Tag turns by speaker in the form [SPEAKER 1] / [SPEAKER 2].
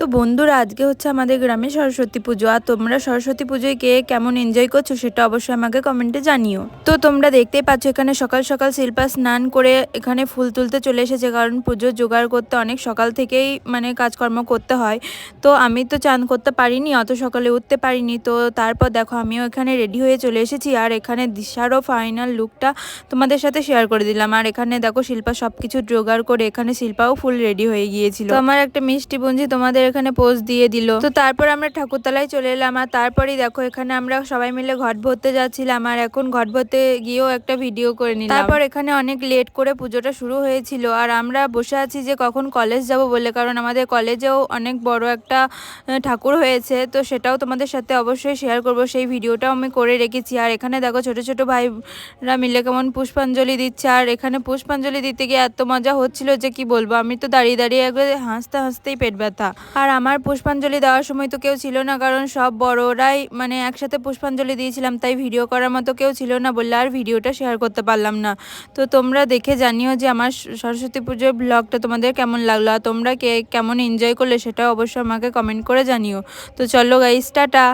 [SPEAKER 1] তো বন্ধুরা, আজকে হচ্ছে আমাদের গ্রামে সরস্বতী পুজো। আর তোমরা সরস্বতী পুজোয় কে কেমন এনজয় করছো সেটা অবশ্যই আমাকে কমেন্টে জানিও। তো তোমরা দেখতেই পাচ্ছ এখানে সকাল সকাল শিল্পা স্নান করে এখানে ফুল তুলতে চলে এসেছে, কারণ পুজোর জোগাড় করতে অনেক সকাল থেকেই কাজকর্ম করতে হয়। তো আমি তো চান করতে পারিনি, অত সকালে উঠতে পারিনি। তো তারপর দেখো আমিও এখানে রেডি হয়ে চলে এসেছি, আর এখানে দিশারও ফাইনাল লুকটা তোমাদের সাথে শেয়ার করে দিলাম। আর এখানে দেখো শিল্পা সবকিছু জোগাড় করে এখানে শিল্পাও ফুল রেডি হয়ে গিয়েছিল। তো আমার একটা মিষ্টি বুঞ্জি তোমাদের এখানে পোজ দিয়ে দিল। তো তারপর আমরা ঠাকুরতলায় চলে এলাম, আর তারপরেই দেখো এখানে আমরা সবাই মিলে ঘট ভরতে যাচ্ছিলাম। আর এখন ঘট ভরতে গিয়েও একটা ভিডিও করে নিলাম। তারপর এখানে অনেক লেট করে পুজোটা শুরু হয়েছিল, আর আমরা বসে আছি যে কখন কলেজ যাব বলে, কারণ আমাদের কলেজেও অনেক বড় একটা ঠাকুর হয়েছে। তো সেটাও তোমাদের সাথে অবশ্যই শেয়ার করব, সেই ভিডিওটাও আমি করে রেখেছি। আর এখানে দেখো ছোট ছোট ভাইরা মিলে কেমন পুষ্পাঞ্জলি দিচ্ছে, আর এখানে পুষ্পাঞ্জলি দিতে গিয়ে এত মজা হচ্ছিল যে কি বলবো। আমি তো দাঁড়িয়ে দাঁড়িয়ে একবার হাসতে হাসতেই পেট ব্যথা। আর আমার পুষ্পাঞ্জলি দেওয়ার সময় তো কেউ ছিল না, কারণ সব বড়রাই একসাথে পুষ্পাঞ্জলি দিয়েছিলাম, তাই ভিডিও করার মতো কেউ ছিল না বললে আর ভিডিওটা শেয়ার করতে পারলাম না। তো তোমরা দেখে জানিও যে আমার সরস্বতী পুজোর ব্লগটা তোমাদের কেমন লাগলো, আর তোমরা কে কেমন এনজয় করলে সেটাও অবশ্যই আমাকে কমেন্ট করে জানিও। তো চলো গাইস, টাটা।